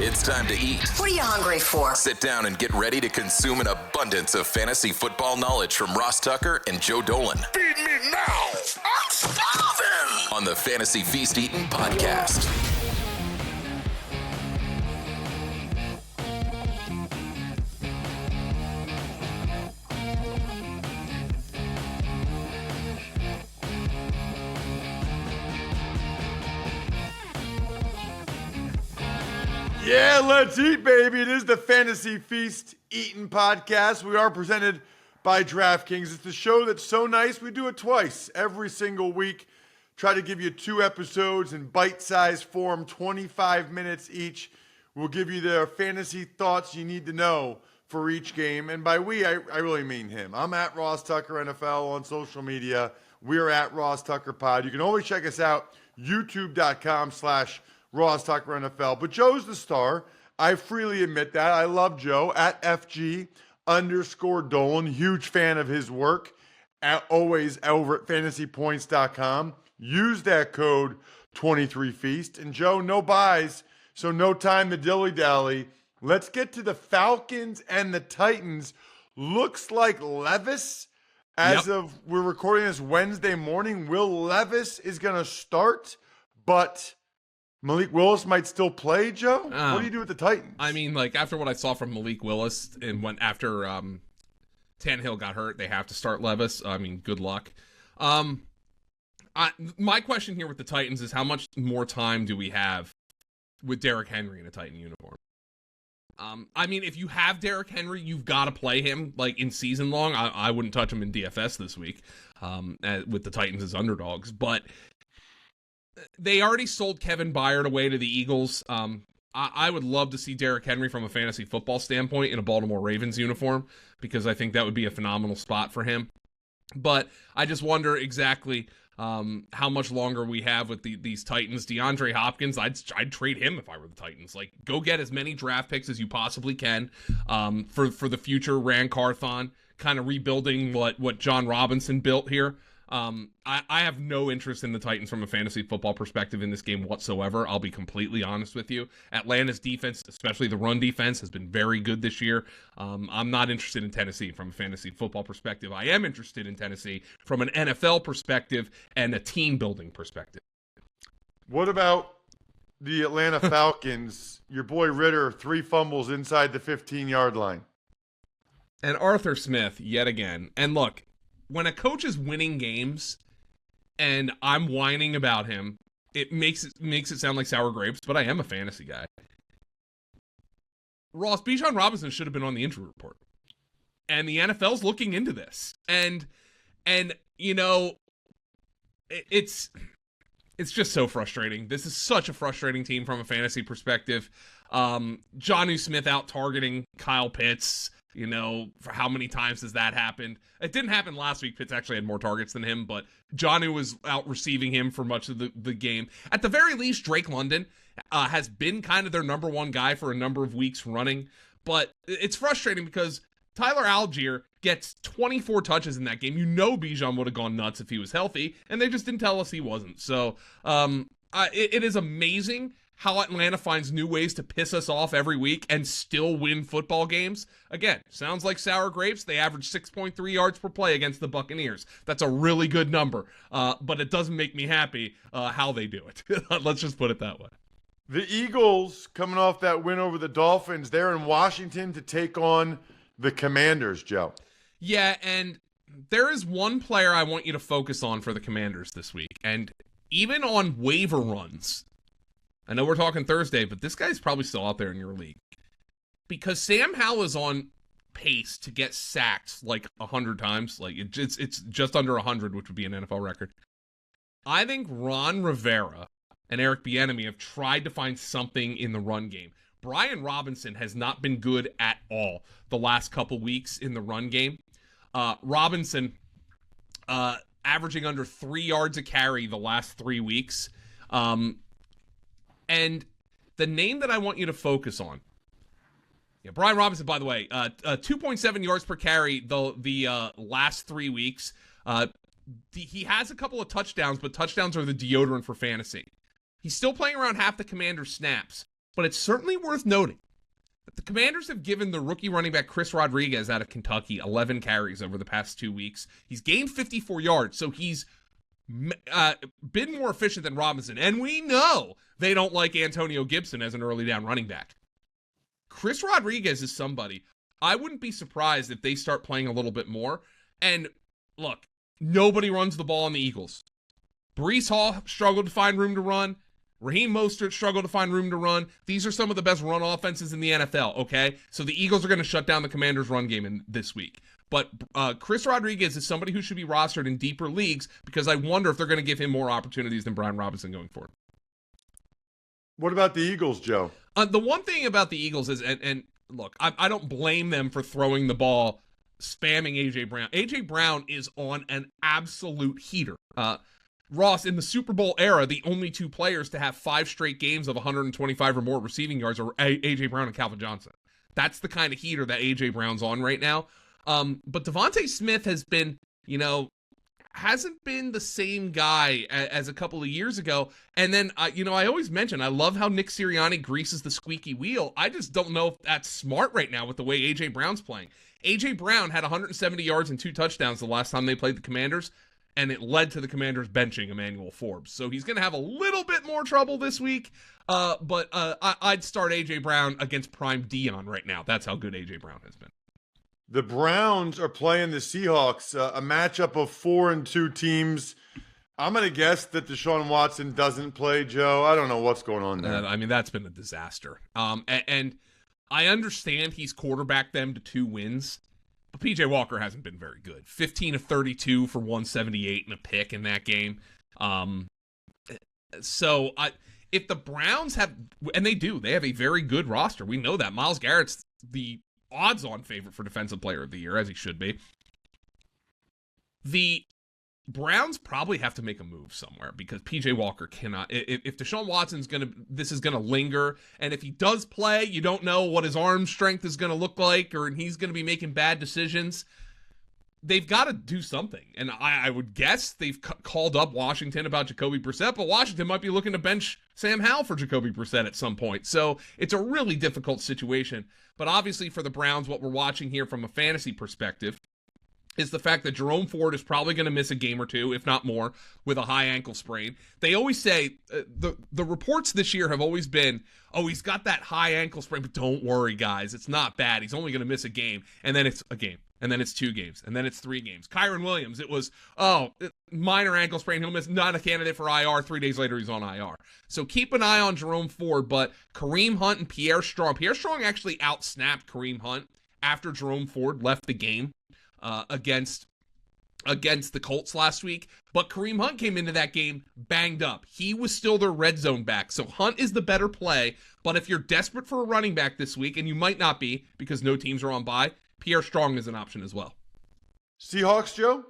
It's time to eat. What are you hungry for? Sit down and get ready to consume an abundance of fantasy football knowledge from Ross Tucker and Joe Dolan. Feed me now. I'm starving. On the Fantasy Feast Eating Podcast. Yeah, let's eat, baby. It is the Fantasy Feast Eating Podcast. We are presented by DraftKings. It's the show that's so nice, we do it twice every single week. Try to give you 2 episodes in bite-sized form, 25 minutes each. We'll give you the fantasy thoughts you need to know for each game. And by we, I really mean him. I'm at Ross Tucker NFL on social media. We're at Ross Tucker Pod. You can always check us out, youtube.com/Ross Tucker NFL. But Joe's the star. I freely admit that. I love Joe at FG_Dolan. Huge fan of his work. Always over at fantasypoints.com. Use that code 23Feast. And Joe, no buys, so no time to dilly-dally. Let's get to the Falcons and the Titans. Looks like Levis, we're recording this Wednesday morning, Will Levis is going to start, but Malik Willis might still play, Joe? What do you do with the Titans? I mean, like, after what I saw from Malik Willis and after Tannehill got hurt, they have to start Levis. I mean, good luck. My question here with the Titans is how much more time do we have with Derrick Henry in a Titan uniform? I mean, if you have Derrick Henry, you've got to play him like in season long. I wouldn't touch him in DFS this week with the Titans as underdogs, but they already sold Kevin Byard away to the Eagles. I would love to see Derrick Henry from a fantasy football standpoint in a Baltimore Ravens uniform because I think that would be a phenomenal spot for him. But I just wonder exactly how much longer we have with these Titans. DeAndre Hopkins, I'd trade him if I were the Titans. Like, go get as many draft picks as you possibly can for the future Ran Carthon, kind of rebuilding what John Robinson built here. I have no interest in the Titans from a fantasy football perspective in this game whatsoever. I'll be completely honest with you. Atlanta's defense, especially the run defense, has been very good this year. I'm not interested in Tennessee from a fantasy football perspective. I am interested in Tennessee from an NFL perspective and a team building perspective. What about the Atlanta Falcons? Your boy Ritter, 3 fumbles inside the 15-yard line. And Arthur Smith, yet again. And look, when a coach is winning games and I'm whining about him, it makes it sound like sour grapes, but I am a fantasy guy. Ross, Bijan Robinson should have been on the injury report. And the NFL's looking into this. And you know, it's just so frustrating. This is such a frustrating team from a fantasy perspective. Jonnu Smith out targeting Kyle Pitts. You know, for how many times has that happened? It didn't happen last week. Pitts actually had more targets than him, but Jonnu was out receiving him for much of the game. At the very least, Drake London has been kind of their number one guy for a number of weeks running. But it's frustrating because Tyler Algier gets 24 touches in that game. You know Bijan would have gone nuts if he was healthy, and they just didn't tell us he wasn't. So it is amazing how Atlanta finds new ways to piss us off every week and still win football games. Again, sounds like sour grapes. They average 6.3 yards per play against the Buccaneers. That's a really good number, but it doesn't make me happy how they do it. Let's just put it that way. The Eagles, coming off that win over the Dolphins, they're in Washington to take on the Commanders, Joe. Yeah, and there is one player I want you to focus on for the Commanders this week. And even on waiver runs, I know we're talking Thursday, but this guy's probably still out there in your league. Because Sam Howell is on pace to get sacked like 100 times. Like it's just under 100, which would be an NFL record. I think Ron Rivera and Eric Bieniemy have tried to find something in the run game. Brian Robinson has not been good at all the last couple weeks in the run game. Robinson averaging under 3 yards a carry the last 3 weeks. And the name that I want you to focus on, Brian Robinson, by the way, 2.7 yards per carry the last 3 weeks. He has a couple of touchdowns, but touchdowns are the deodorant for fantasy. He's still playing around half the Commanders' snaps. But it's certainly worth noting that the Commanders have given the rookie running back Chris Rodriguez out of Kentucky 11 carries over the past 2 weeks. He's gained 54 yards, so he's been more efficient than Robinson. And we know they don't like Antonio Gibson as an early down running back. Chris Rodriguez is somebody I wouldn't be surprised if they start playing a little bit more. And look, nobody runs the ball on the Eagles. Breece Hall struggled to find room to run. Raheem Mostert struggled to find room to run. These are some of the best run offenses in the NFL, okay? So the Eagles are going to shut down the Commanders' run game this week. But Chris Rodriguez is somebody who should be rostered in deeper leagues because I wonder if they're going to give him more opportunities than Brian Robinson going forward. What about the Eagles, Joe? The one thing about the Eagles is, and look, I don't blame them for throwing the ball, spamming A.J. Brown. A.J. Brown is on an absolute heater. Ross, in the Super Bowl era, the only 2 players to have 5 straight games of 125 or more receiving yards are A.J. Brown and Calvin Johnson. That's the kind of heater that A.J. Brown's on right now. But Devontae Smith has been, hasn't been the same guy as a couple of years ago. And then, I always mention, I love how Nick Sirianni greases the squeaky wheel. I just don't know if that's smart right now with the way A.J. Brown's playing. A.J. Brown had 170 yards and 2 touchdowns the last time they played the Commanders, and it led to the Commanders benching Emmanuel Forbes. So he's going to have a little bit more trouble this week, but I'd start A.J. Brown against prime Dion right now. That's how good A.J. Brown has been. The Browns are playing the Seahawks, a matchup of 4-2 teams. I'm going to guess that Deshaun Watson doesn't play, Joe. I don't know what's going on there. That's been a disaster. And I understand he's quarterbacked them to 2 wins, but P.J. Walker hasn't been very good. 15 of 32 for 178 and a pick in that game. If the Browns have, and they do, they have a very good roster. We know that. Myles Garrett's the odds-on favorite for Defensive Player of the Year, as he should be. The Browns probably have to make a move somewhere because P.J. Walker cannot. If Deshaun Watson's this is gonna linger, and if he does play, you don't know what his arm strength is gonna look like, or he's gonna be making bad decisions. They've got to do something, and I would guess they've called up Washington about Jacoby Brissett, but Washington might be looking to bench Sam Howell for Jacoby Brissett at some point. So it's a really difficult situation. But obviously for the Browns, what we're watching here from a fantasy perspective is the fact that Jerome Ford is probably going to miss a game or 2, if not more, with a high ankle sprain. They always say, the reports this year have always been, oh, he's got that high ankle sprain, but don't worry, guys, it's not bad. He's only going to miss a game, and then it's a game, and then it's 2 games, and then it's 3 games. Kyron Williams, it was, minor ankle sprain, he'll miss, not a candidate for IR. 3 days later, he's on IR. So keep an eye on Jerome Ford, but Kareem Hunt and Pierre Strong actually outsnapped Kareem Hunt after Jerome Ford left the game against the Colts last week, but Kareem Hunt came into that game banged up. He was still their red zone back, so Hunt is the better play, but if you're desperate for a running back this week, and you might not be because no teams are on bye, Pierre Strong is an option as well. Seahawks, Joe?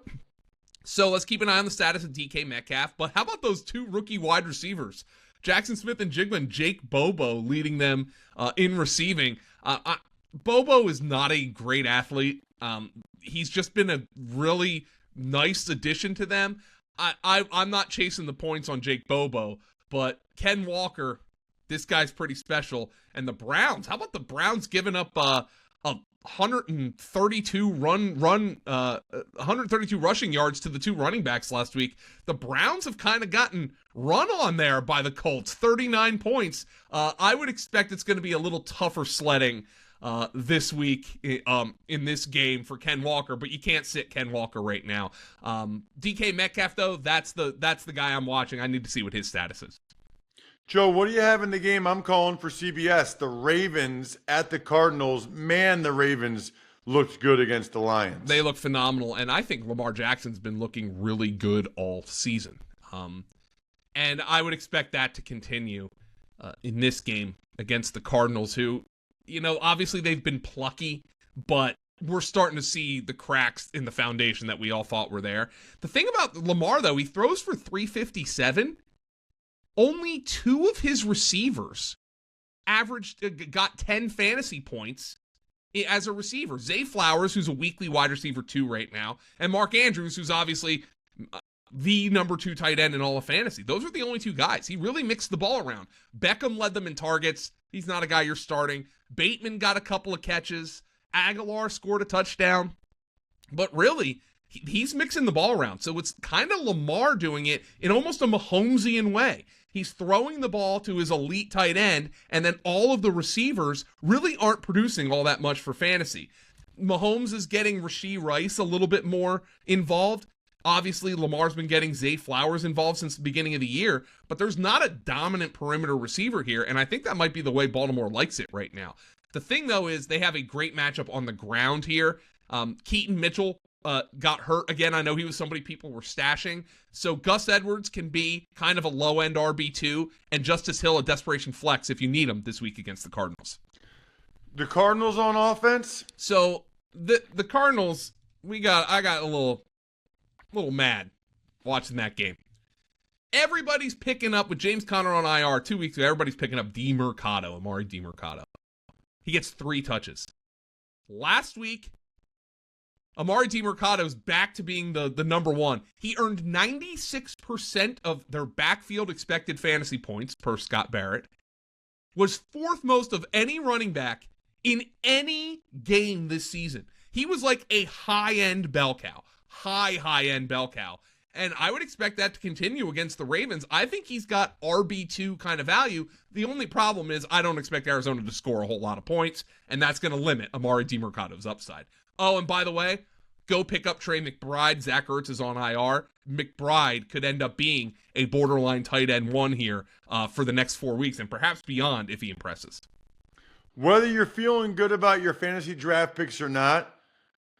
So let's keep an eye on the status of DK Metcalf, but how about those 2 rookie wide receivers? Jackson Smith and Jake Bobo leading them in receiving. Bobo is not a great athlete. He's just been a really nice addition to them. I'm not chasing the points on Jake Bobo, but Ken Walker, this guy's pretty special. And the Browns, how about the Browns giving up 132 132 rushing yards to the 2 running backs last week? The Browns have kind of gotten run on there by the Colts, 39 points. I would expect it's going to be a little tougher sledding this week in this game for Ken Walker, but you can't sit Ken Walker right now. DK Metcalf, though, that's the guy I'm watching. I need to see what his status is. Joe, what do you have in the game I'm calling for CBS? The Ravens at the Cardinals. Man, the Ravens looked good against the Lions. They look phenomenal, and I think Lamar Jackson's been looking really good all season. And I would expect that to continue in this game against the Cardinals, who, obviously they've been plucky, but we're starting to see the cracks in the foundation that we all thought were there. The thing about Lamar, though, he throws for 357. Only 2 of his receivers got 10 fantasy points as a receiver. Zay Flowers, who's a weekly wide receiver 2 right now, and Mark Andrews, who's obviously the number 2 tight end in all of fantasy. Those are the only 2 guys. He really mixed the ball around. Beckham led them in targets. He's not a guy you're starting. Bateman got a couple of catches. Aguilar scored a touchdown. But really, he's mixing the ball around. So it's kind of Lamar doing it in almost a Mahomesian way. He's throwing the ball to his elite tight end, and then all of the receivers really aren't producing all that much for fantasy. Mahomes is getting Rashee Rice a little bit more involved. Obviously, Lamar's been getting Zay Flowers involved since the beginning of the year, but there's not a dominant perimeter receiver here, and I think that might be the way Baltimore likes it right now. The thing, though, is they have a great matchup on the ground here. Keaton Mitchell got hurt again. I know he was somebody people were stashing. So Gus Edwards can be kind of a low-end RB2, and Justice Hill a desperation flex if you need him this week against the Cardinals. The Cardinals on offense? So the Cardinals, I got a little mad watching that game. Everybody's picking up with James Conner on IR 2 weeks ago. Everybody's picking up Amari DeMercado. He gets 3 touches. Last week, Amari DeMercado's back to being the number 1. He earned 96% of their backfield expected fantasy points per Scott Barrett. Was 4th most of any running back in any game this season. He was like a high-end bell cow. High-end bell cow. And I would expect that to continue against the Ravens. I think he's got RB2 kind of value. The only problem is I don't expect Arizona to score a whole lot of points, and that's going to limit Amari DeMercado's upside. Oh, and by the way, go pick up Trey McBride. Zach Ertz is on IR. McBride could end up being a borderline tight end 1 here for the next 4 weeks, and perhaps beyond if he impresses. Whether you're feeling good about your fantasy draft picks or not,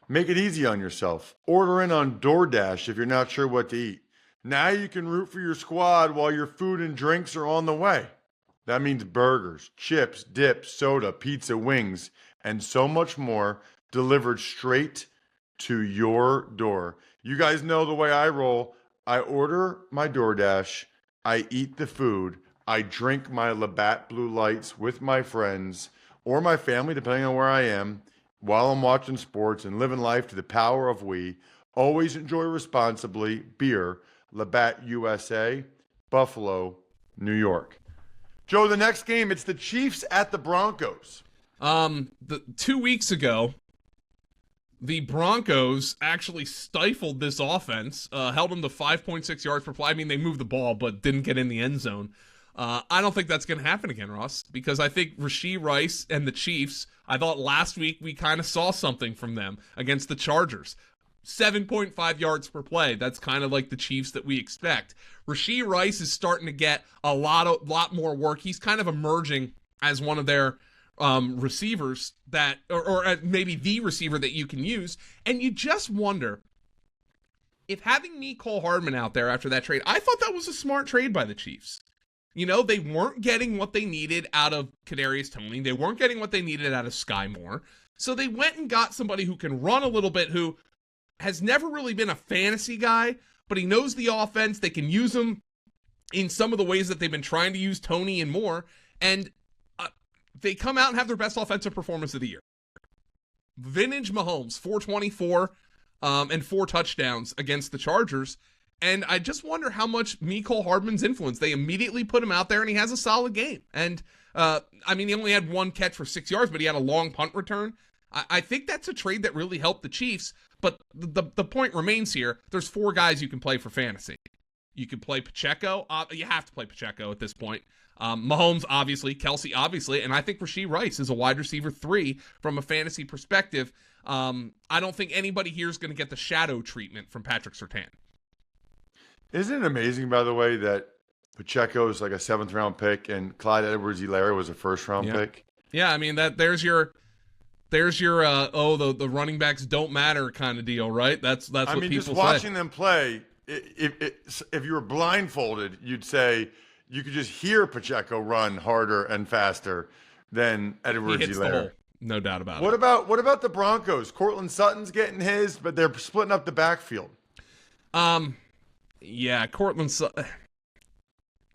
make it easy on yourself. Order in on DoorDash if you're not sure what to eat. Now you can root for your squad while your food and drinks are on the way. That means burgers, chips, dips, soda, pizza, wings, and so much more delivered straight to your door. You guys know the way I roll. I order my DoorDash, I eat the food, I drink my Labatt Blue Lights with my friends or my family, depending on where I am, while I'm watching sports and living life to the power of we. Always enjoy responsibly. Beer, Labatt USA, Buffalo, New York. Joe, the next game, it's the Chiefs at the Broncos. 2 weeks ago, the Broncos actually stifled this offense, held them to 5.6 yards per play. I mean, they moved the ball, but didn't get in the end zone. I don't think that's going to happen again, Ross, because I think Rashee Rice and the Chiefs, I thought last week we kind of saw something from them against the Chargers. 7.5 yards per play. That's kind of like the Chiefs that we expect. Rashee Rice is starting to get a lot more work. He's kind of emerging as one of their receivers that, or maybe the receiver that you can use. And you just wonder if having Mecole Hardman out there after that trade, I thought that was a smart trade by the Chiefs. You know, they weren't getting what they needed out of Kadarius Toney. They weren't getting what they needed out of Sky Moore. So they went and got somebody who can run a little bit, who has never really been a fantasy guy, but he knows the offense. They can use him in some of the ways that they've been trying to use Toney and more. And they come out and have their best offensive performance of the year. Vintage Mahomes, 424 and 4 touchdowns against the Chargers. And I just wonder how much Mecole Hardman's influence. They immediately put him out there, and he has a solid game. And, I mean, he only had 1 catch for 6 yards, but he had a long punt return. I think that's a trade that really helped the Chiefs. But the point remains here. There's 4 guys you can play for fantasy. You can play Pacheco. You have to play Pacheco at this point. Mahomes, obviously. Kelsey, obviously. And I think Rashee Rice is a wide receiver 3 from a fantasy perspective. I don't think anybody here is going to get the shadow treatment from Patrick Surtain. Isn't it amazing, by the way, that Pacheco is like a 7th-round pick and Clyde Edwards-Helaire was a 1st-round pick? Yeah, I mean, there's your the running backs don't matter kind of deal, right? That's what people say. I mean, just watching them play, if you were blindfolded, you'd say you could just hear Pacheco run harder and faster than Edwards-Helaire. No doubt about it. What about the Broncos? Cortland Sutton's getting his, but they're splitting up the backfield. Yeah, Cortland Sutton.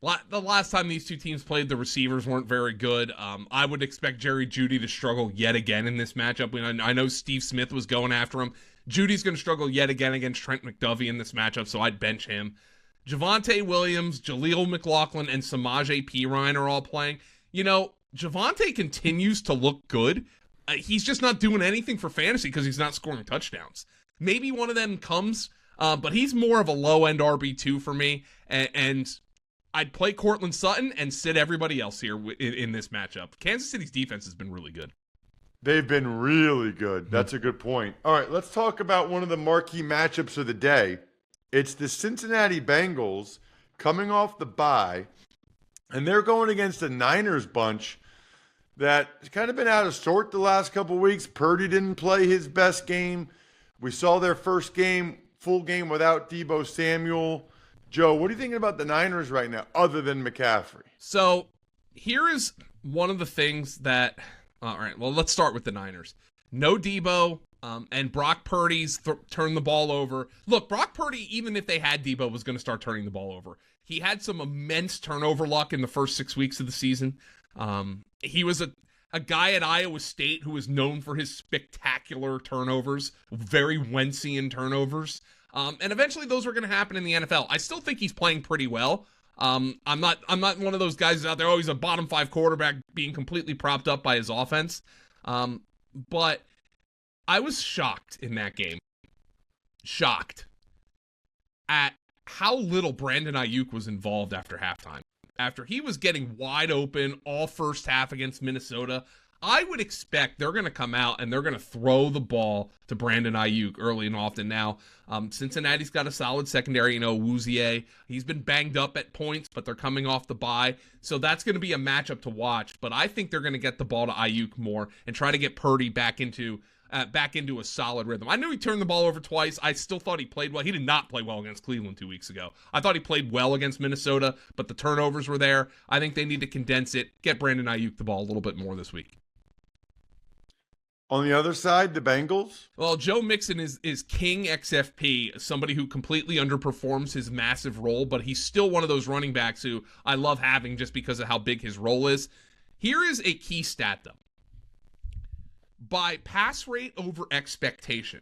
The last time these two teams played, the receivers weren't very good. I would expect Jerry Jeudy to struggle yet again in this matchup. I know Steve Smith was going after him. Judy's going to struggle yet again against Trent McDuffie in this matchup, so I'd bench him. Javonte Williams, Jaleel McLaughlin, and Samaje Perine are all playing. Javonte continues to look good. He's just not doing anything for fantasy because he's not scoring touchdowns. Maybe one of them comes, but he's more of a low-end RB2 for me, and I'd play Cortland Sutton and sit everybody else here in this matchup. Kansas City's defense has been really good. They've been really good. That's a good point. All right, let's talk about one of the marquee matchups of the day. It's the Cincinnati Bengals coming off the bye, and they're going against a Niners bunch that's kind of been out of sort the last couple of weeks. Purdy didn't play his best game. We saw their first game, full game without Deebo Samuel. Joe, what are you thinking about the Niners right now, other than McCaffrey? So here is one of the things that all right, well, let's start with the Niners. No Deebo, and Brock Purdy's turned the ball over. Look, Brock Purdy, even if they had Deebo, was going to start turning the ball over. He had some immense turnover luck in the first 6 weeks of the season. He was a guy at Iowa State who was known for his spectacular turnovers, very Wentzian turnovers. And eventually those were going to happen in the NFL. I still think he's playing pretty well. I'm not one of those guys out there, oh, he's a bottom 5 quarterback being completely propped up by his offense. But I was shocked in that game. Shocked at how little Brandon Ayuk was involved after halftime. After he was getting wide open all first half against Minnesota, I would expect they're going to come out and they're going to throw the ball to Brandon Ayuk early and often. Now, Cincinnati's got a solid secondary. Wouzier, he's been banged up at points, but they're coming off the bye. So that's going to be a matchup to watch. But I think they're going to get the ball to Ayuk more and try to get Purdy back into a solid rhythm. I knew he turned the ball over twice. I still thought he played well. He did not play well against Cleveland 2 weeks ago. I thought he played well against Minnesota, but the turnovers were there. I think they need to condense it, get Brandon Ayuk the ball a little bit more this week. On the other side, the Bengals? Well, Joe Mixon is king XFP, somebody who completely underperforms his massive role, but he's still one of those running backs who I love having just because of how big his role is. Here is a key stat, though. By pass rate over expectation,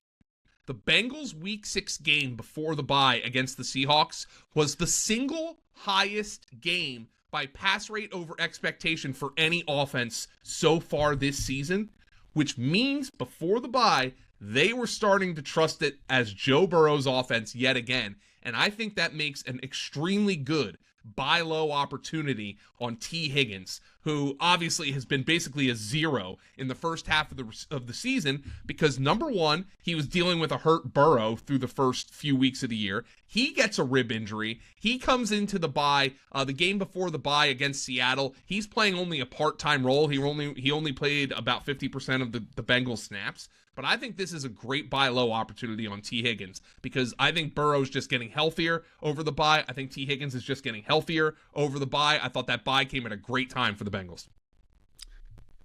the Bengals' Week 6 game before the bye against the Seahawks was the single highest game by pass rate over expectation for any offense so far this season, which means before the bye, they were starting to trust it as Joe Burrow's offense yet again. And I think that makes an extremely good buy low opportunity on T. Higgins, who obviously has been basically a zero in the first half of the season because, number one, he was dealing with a hurt Burrow through the first few weeks of the year. He gets a rib injury. He comes into the bye, the game before the bye against Seattle. He's playing only a part-time role. He only played about 50% of the Bengals snaps. But I think this is a great buy low opportunity on T. Higgins because I think Burrow's just getting healthier over the bye. I think T. Higgins is just getting healthier over the bye. I thought that bye came at a great time for the Bengals.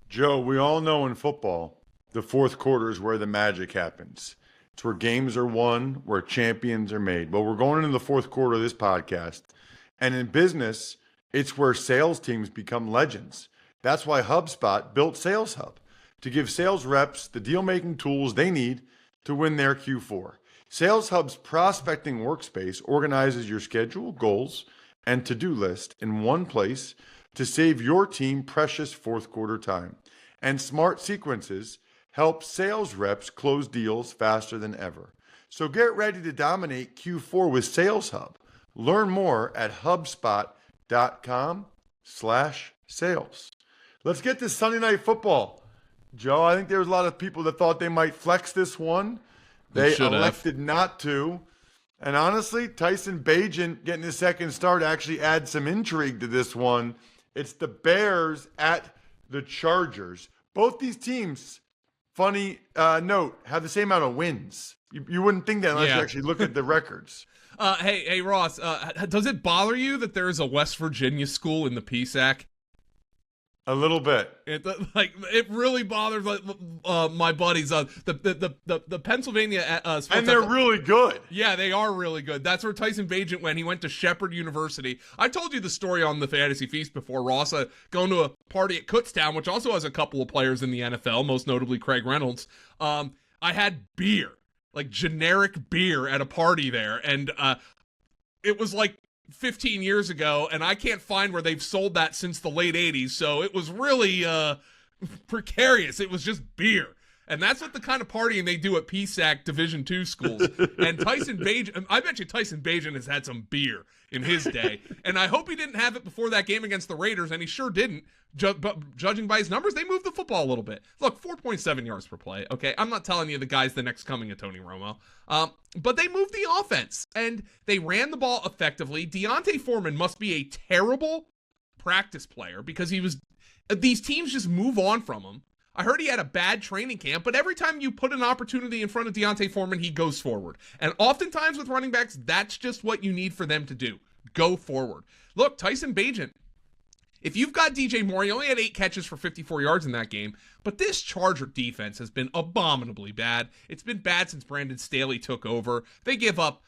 Joe, we all know in football, the fourth quarter is where the magic happens. It's where games are won, where champions are made. Well, we're going into the fourth quarter of this podcast. And in business, it's where sales teams become legends. That's why HubSpot built Sales Hub, to give sales reps the deal-making tools they need to win their Q4. Sales Hub's prospecting workspace organizes your schedule, goals, and to-do list in one place to save your team precious fourth quarter time. And Smart Sequences help sales reps close deals faster than ever. So get ready to dominate Q4 with Sales Hub. Learn more at HubSpot.com/sales. Let's get to Sunday Night Football. Joe, I think there was a lot of people that thought they might flex this one. They elected not to. And honestly, Tyson Bagent getting his second start actually adds some intrigue to this one. It's the Bears at the Chargers. Both these teams, funny note, have the same amount of wins. You wouldn't think that unless you actually look at the records. Hey, Ross, does it bother you that there is a West Virginia school in the PSAC? A little bit. It really bothers my buddies. The Pennsylvania sports And they're really good. Yeah, they are really good. That's where Tyson Bagent went. He went to Shepherd University. I told you the story on the Fantasy Feast before, Ross. Going to a party at Kutztown, which also has a couple of players in the NFL, most notably Craig Reynolds. I had beer, like generic beer, at a party there, and it was like 15 years ago, and I can't find where they've sold that since the late 80s, so it was really precarious. It was just beer. And that's what the kind of partying they do at PSAC Division II schools. And Tyson Bagent, I bet you Tyson Bagent has had some beer in his day. And I hope he didn't have it before that game against the Raiders, and he sure didn't. But judging by his numbers, they moved the football a little bit. Look, 4.7 yards per play, okay? I'm not telling you the guy's the next coming of Tony Romo. But they moved the offense, and they ran the ball effectively. Deontay Foreman must be a terrible practice player because these teams just move on from him. I heard he had a bad training camp, but every time you put an opportunity in front of Deontay Foreman, he goes forward. And oftentimes with running backs, that's just what you need for them to do. Go forward. Look, Tyson Bagent, if you've got DJ Moore, he only had 8 catches for 54 yards in that game, but this Charger defense has been abominably bad. It's been bad since Brandon Staley took over. They give up,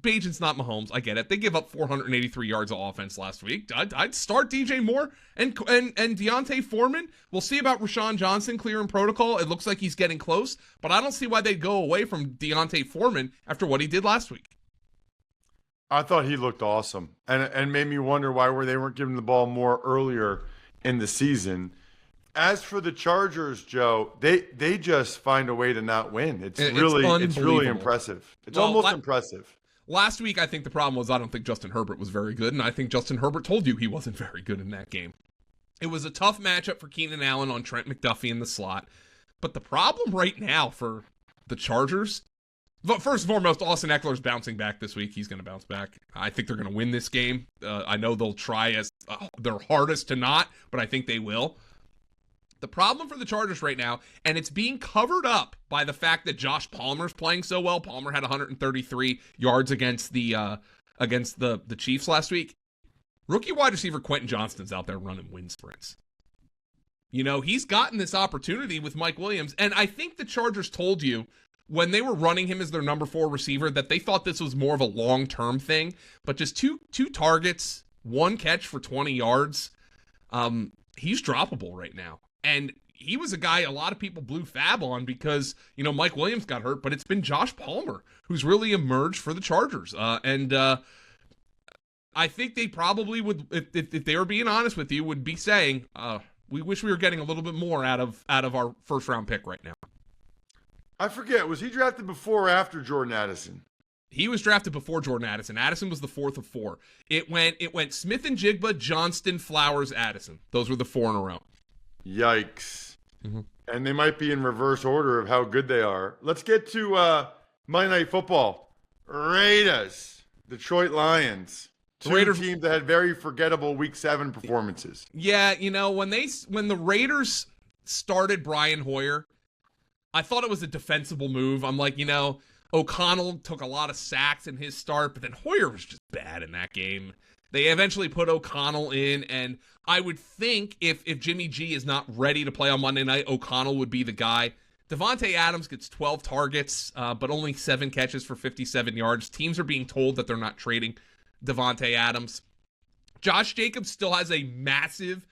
Bagent's not Mahomes, I get it. They give up 483 yards of offense last week. I'd start DJ Moore and Deontay Foreman. We'll see about Rashawn Johnson clearing protocol. It looks like he's getting close, but I don't see why they'd go away from Deontay Foreman after what he did last week. I thought he looked awesome, and made me wonder why they weren't giving the ball more earlier in the season. As for the Chargers, Joe, they just find a way to not win. It's really impressive. It's almost impressive. Last week, I think the problem was I don't think Justin Herbert was very good, and I think Justin Herbert told you he wasn't very good in that game. It was a tough matchup for Keenan Allen on Trent McDuffie in the slot, but the problem right now for the Chargers, first and foremost, Austin Eckler's bouncing back this week. He's going to bounce back. I think they're going to win this game. I know they'll try their hardest to not, but I think they will. The problem for the Chargers right now, and it's being covered up by the fact that Josh Palmer's playing so well. Palmer had 133 yards against the Chiefs last week. Rookie wide receiver Quentin Johnston's out there running wind sprints. You know, he's gotten this opportunity with Mike Williams, and I think the Chargers told you when they were running him as their number 4 receiver that they thought this was more of a long-term thing, but just two targets, 1 catch for 20 yards. He's droppable right now. And he was a guy a lot of people blew fab on because, you know, Mike Williams got hurt, but it's been Josh Palmer who's really emerged for the Chargers. I think they probably would, if they were being honest with you, would be saying, we wish we were getting a little bit more out of our first round pick right now. I forget, was he drafted before or after Jordan Addison? He was drafted before Jordan Addison. Addison was the 4th of 4. It went Smith and Jigba, Johnston, Flowers, Addison. Those were the 4 in a row. Yikes. Mm-hmm. And they might be in reverse order of how good they are. Let's get to Monday Night Football. Raiders, Detroit Lions. Two teams that had very forgettable Week 7 performances. Yeah, you know, when the Raiders started Brian Hoyer, I thought it was a defensible move. I'm like, you know, O'Connell took a lot of sacks in his start, but then Hoyer was just bad in that game. They eventually put O'Connell in, and I would think if Jimmy G is not ready to play on Monday night, O'Connell would be the guy. Devontae Adams gets 12 targets, but only 7 catches for 57 yards. Teams are being told that they're not trading Devontae Adams. Josh Jacobs still has a massive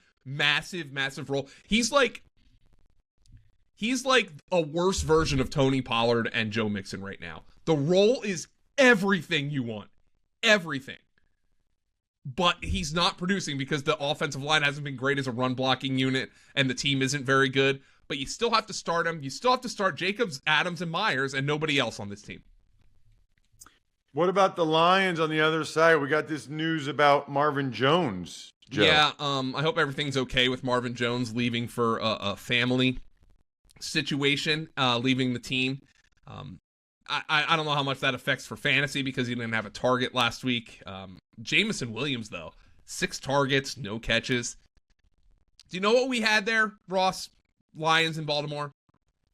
role. He's like a worse version of Tony Pollard and Joe Mixon right now. The role is everything you want. Everything. But he's not producing because the offensive line hasn't been great as a run blocking unit and the team isn't very good. But you still have to start him. You still have to start Jacobs, Adams, and Myers and nobody else on this team. What about the Lions on the other side? We got this news about Marvin Jones, Joe. Yeah, I hope everything's okay with Marvin Jones leaving for a family situation, leaving the team. I don't know how much that affects for fantasy because he didn't have a target last week. Jamison Williams, though, 6 targets, no catches. Do you know what we had there, Ross? Lions in Baltimore?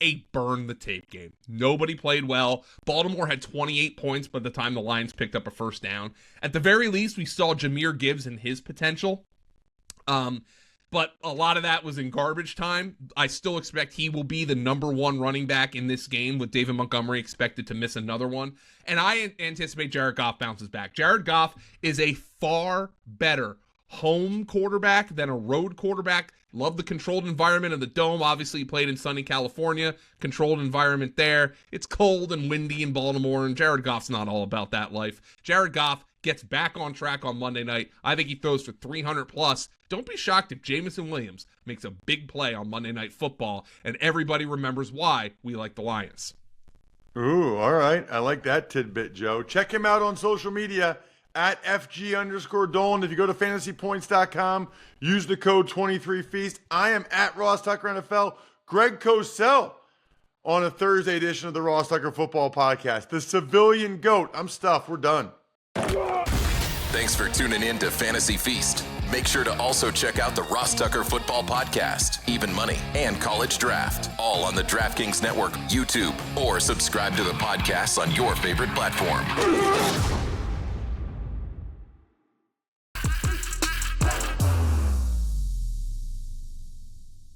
A burn-the-tape game. Nobody played well. Baltimore had 28 points by the time the Lions picked up a first down. At the very least, we saw Jahmyr Gibbs and his potential. but a lot of that was in garbage time. I still expect he will be the number one running back in this game, with David Montgomery expected to miss another one. And I anticipate Jared Goff bounces back. Jared Goff is a far better home quarterback than a road quarterback. Love the controlled environment of the Dome. Obviously, he played in sunny California. Controlled environment there. It's cold and windy in Baltimore, and Jared Goff's not all about that life. Jared Goff gets back on track on Monday night. I think he throws for 300 plus. Don't be shocked if Jamison Williams makes a big play on Monday Night Football, and everybody remembers why we like the Lions. Ooh, all right. I like that tidbit, Joe. Check him out on social media at FG_Dolan. If you go to fantasypoints.com, use the code 23Feast. I am at Ross Tucker NFL. Greg Cosell on a Thursday edition of the Ross Tucker Football Podcast. The civilian GOAT. I'm stuffed. We're done. Thanks for tuning in to Fantasy Feast. Make sure to also check out the Ross Tucker Football Podcast, Even Money, and College Draft, all on the DraftKings Network, YouTube, or subscribe to the podcast on your favorite platform.